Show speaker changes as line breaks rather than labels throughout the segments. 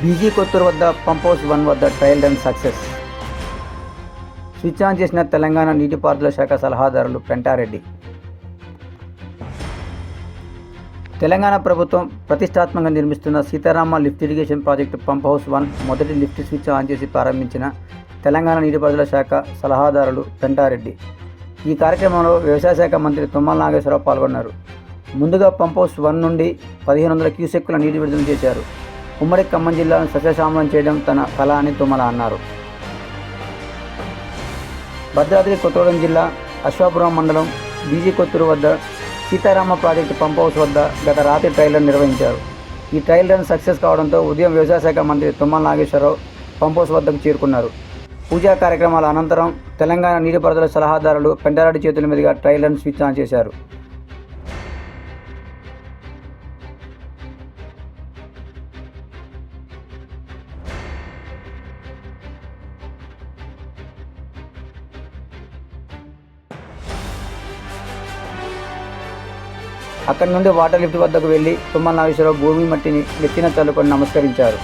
BG Kotturu వద్ద pump house 1 వద్ద trial run success. Switch on చేసిన తెలంగాణ నీటిపారుదల శాఖ సలహాదారులు పెంటారెడ్డి. తెలంగాణ ప్రభుత్వం ప్రతిష్టాత్మకంగా నిర్మిస్తున్న Sitarama lift irrigation project pump house 1 మొదటి లిఫ్ట్ స్విచ్ ఆన్ చేసి ప్రారంభించిన తెలంగాణ నీటిపారుదల శాఖ సలహాదారులు పెంటారెడ్డి. ఈ కార్యక్రమంలో వ్యవసాయ శాఖ మంత్రి తుమ్మల నాగేశ్వరరావు పాల్గొన్నారు. ముందుగా పంప్ హౌస్ 1 నుండి 1500 క్యూసెక్కుల నీటి విడుదల చేశారు. ఉమ్మడి ఖమ్మం జిల్లాను సస్యశ్యామలం చేయడం తన కళ అని తుమ్మల అన్నారు. భద్రాద్రి కొత్తగూడెం జిల్లా అశ్వాపురం మండలం బీజీ కొత్తూరు వద్ద సీతారామ ప్రాజెక్టు పంప్ హౌస్ వద్ద గత రాత్రి ట్రయల్ రన్ నిర్వహించారు. ఈ ట్రయల్ రన్ సక్సెస్ కావడంతో ఉదయం వ్యవసాయ శాఖ మంత్రి తుమ్మల నాగేశ్వరరావు పంప్ హౌస్ వద్దకు చేరుకున్నారు. పూజా కార్యక్రమాల అనంతరం తెలంగాణ నీటిపారుదల సలహాదారులు పెంటారెడ్డి చేతుల మీదుగా ట్రయల్ రన్ స్విచ్ ఆన్ చేశారు. అక్కడి నుండి వాటర్ లిఫ్ట్ వద్దకు వెళ్లి తుమ్మల నాగేశ్వరరావు భూమి మట్టిని నెత్తిన చల్లుకొని నమస్కరించారు.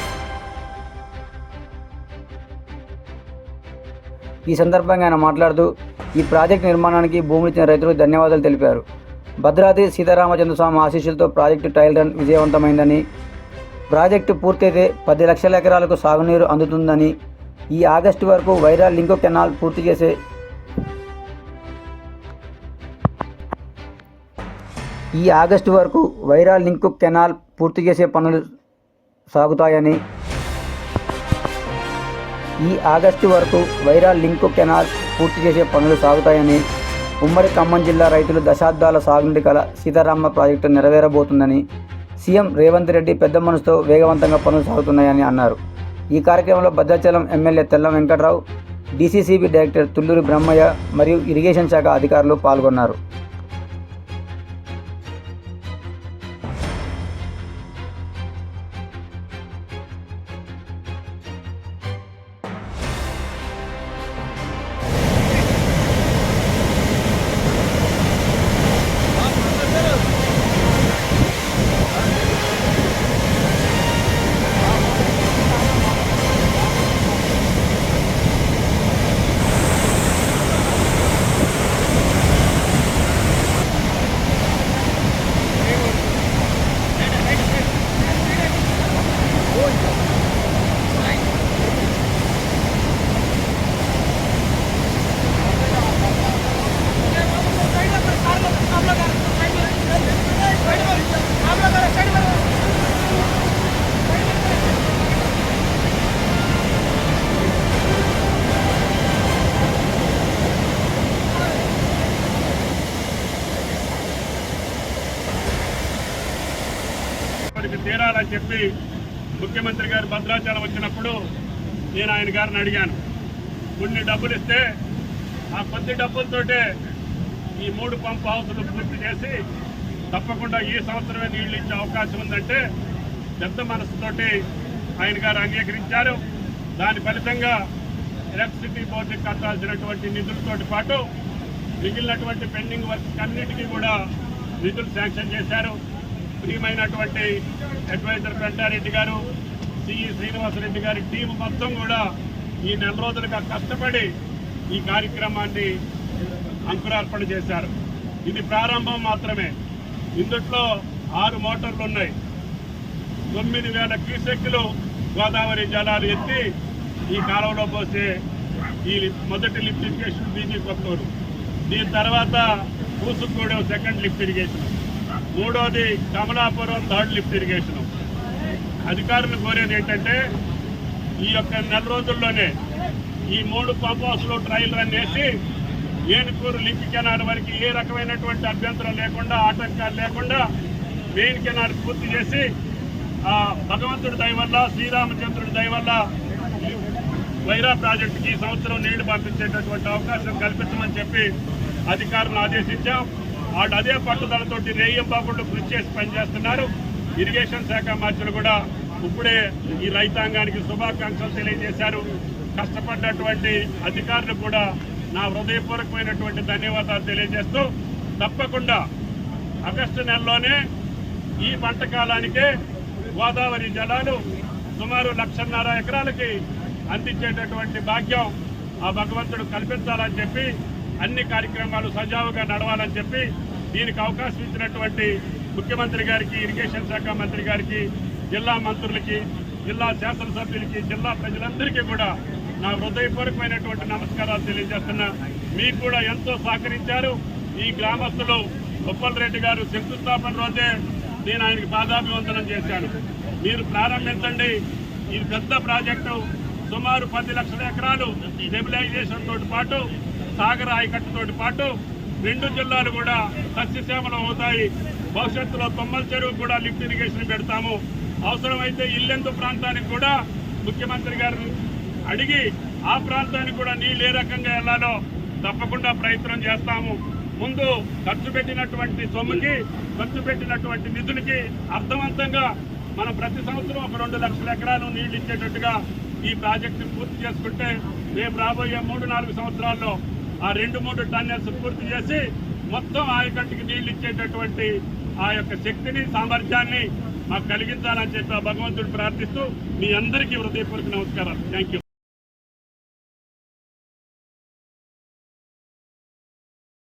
ఈ సందర్భంగా ఆయన మాట్లాడుతూ ఈ ప్రాజెక్టు నిర్మాణానికి భూములు ఇచ్చిన రైతులకు ధన్యవాదాలు తెలిపారు. భద్రాద్రి సీతారామచంద్రస్వామి ఆశీస్సులతో ప్రాజెక్టు ట్రయల్ రన్ విజయవంతమైందని, ప్రాజెక్టు పూర్తయితే 10 లక్షల ఎకరాలకు సాగునీరు అందుతుందని, ఈ ఆగస్టు వరకు వైరా లింక్ కెనాల్ పూర్తి చేసే పనులు సాగుతాయని, ఉమ్మడి ఖమ్మం జిల్లా రైతులు దశాబ్దాల సాగునీటి కల సీతారామ ప్రాజెక్టు నెరవేరబోతుందని, సీఎం రేవంత్ రెడ్డి పెద్ద మనసుతో వేగవంతంగా పనులు సాగుతున్నాయని అన్నారు. ఈ కార్యక్రమంలో Bhadrachalam MLA Tellam Venkatrao, DCCB director Thulluri Brahmayya మరియు ఇరిగేషన్ శాఖ అధికారులు పాల్గొన్నారు.
తీరాలని చెప్పి ముఖ్యమంత్రి గారు భద్రాచలం వచ్చినప్పుడు నేను ఆయన గారిని అడిగాను. కొన్ని డబ్బులు ఇస్తే ఆ కొద్ది డబ్బులతోటే ఈ 3 పంప్ హౌసులు పూర్తి చేసి తప్పకుండా ఈ సంవత్సరమే నీళ్లు ఇచ్చే అవకాశం ఉందంటే పెద్ద మనసుతోటి ఆయన గారు అంగీకరించారు. దాని ఫలితంగా ఎలక్ట్రిసిటీ బోర్డుకి కట్టాల్సినటువంటి నిధులతో పాటు మిగిలినటువంటి పెండింగ్ వర్క్ అన్నిటికీ కూడా నిధులు శాంక్షన్ చేశారు. ప్రియమైనటువంటి అడ్వైజర్ పెంటారెడ్డి గారు, సిఈ శ్రీనివాసరెడ్డి గారి టీం మొత్తం కూడా ఈ నెల రోజులుగా కష్టపడి ఈ కార్యక్రమాన్ని అంకురార్పణ చేశారు. ఇది ప్రారంభం మాత్రమే. ఇందుట్లో 6 మోటార్లు ఉన్నాయి. 9000 క్యూసెక్కులు గోదావరి జలాలు ఎత్తి ఈ కాలంలో పోసే ఈ మొదటి లిఫ్ట్ ఇరిగేషన్ బీజీ కొత్తూరు. దీని తర్వాత పూసుగూడెం సెకండ్ లిఫ్ట్ ఇరిగేషన్, మూడోది కమలాపురం థర్డ్ లిఫ్ట్ ఇరిగేషన్. అధికారులు కోరేది ఏంటంటే ఈ యొక్క నెల రోజుల్లోనే ఈ 3 పంప్ హౌస్లో ట్రయల్ రన్ చేసి ఏనుకూరు లింక్ కెనాల్ వరకు ఏ రకమైనటువంటి అభ్యంతరం లేకుండా, ఆటంకాలు లేకుండా మెయిన్ కెనాల్ పూర్తి చేసి భగవంతుడి దయ వల్ల, శ్రీరామచంద్రుడి దయ వల్ల వైరా ప్రాజెక్టుకి ఈ సంవత్సరం నీళ్లు పంపించేటటువంటి అవకాశం కల్పించమని చెప్పి అధికారులను ఆదేశించాం. వాళ్ళు అదే పట్టుదలతోటి రేయింబాబుళ్ళు కృషి చేసి పనిచేస్తున్నారు. ఇరిగేషన్ శాఖ మంత్రులు కూడా ఇప్పుడే ఈ రైతాంగానికి శుభాకాంక్షలు తెలియజేశారు. కష్టపడ్డటువంటి అధికారులు కూడా నా హృదయపూర్వకమైనటువంటి ధన్యవాదాలు తెలియజేస్తూ తప్పకుండా ఆగస్టు నెలలోనే ఈ పంట కాలానికే గోదావరి జలాలు సుమారు 1.5 ఎకరాలకి అందించేటటువంటి భాగ్యం ఆ భగవంతుడు కల్పించాలని చెప్పి అన్ని కార్యక్రమాలు సజావుగా నడవాలని చెప్పి దీనికి అవకాశం ఇచ్చినటువంటి ముఖ్యమంత్రి గారికి, ఇరిగేషన్ శాఖ మంత్రి గారికి, జిల్లా మంత్రులకి, జిల్లా శాసనసభ్యులకి, జిల్లా ప్రజలందరికీ కూడా నా హృదయపూర్వకమైనటువంటి నమస్కారాలు తెలియజేస్తున్నా. మీకు కూడా ఎంతో సహకరించారు. ఈ గ్రామస్తులు ఉప్పలరెడ్డి గారు శంకుస్థాపన రోజే నేను ఆయనకి పాదాభివందనం చేశాను. మీరు ప్రారంభించండి. ఇది పెద్ద ప్రాజెక్టు, సుమారు 10 లక్షల ఎకరాలు స్టెబిలైజేషన్ తోటి పాటు సాగర్ ఆయకట్టుతోటి పాటు 2 జిల్లాలు కూడా సస్యశ్యామలం అవుతాయి. భవిష్యత్తులో తొమ్మల చెరువు కూడా లిఫ్ట్ ఇరిగేషన్ పెడతాము. అవసరమైతే ఇల్లెందు ప్రాంతానికి కూడా ముఖ్యమంత్రి గారు అడిగి ఆ ప్రాంతానికి కూడా నీళ్ళు ఏ రకంగా వెళ్లాలో తప్పకుండా ప్రయత్నం చేస్తాము. ముందు ఖర్చు పెట్టినటువంటి సొమ్ముకి, ఖర్చు పెట్టినటువంటి నిధులకి అర్థవంతంగా మనం ప్రతి సంవత్సరం ఒక 2 లక్షల ఎకరాలు నీళ్లు ఇచ్చేటట్టుగా ఈ ప్రాజెక్టు పూర్తి చేసుకుంటే రేపు రాబోయే 3-4 సంవత్సరాల్లో ఆ 2-3 టన్నెల్స్ పూర్తి చేసి మొత్తం ఆయకట్టుకి నీళ్లు ఇచ్చేటటువంటి ఆ యొక్క శక్తిని, సామర్థ్యాన్ని మాకు కలిగించాలని చెప్పి ఆ భగవంతుడు ప్రార్థిస్తూ మీ అందరికీ హృదయపూర్వక నమస్కారాలు. Thank you.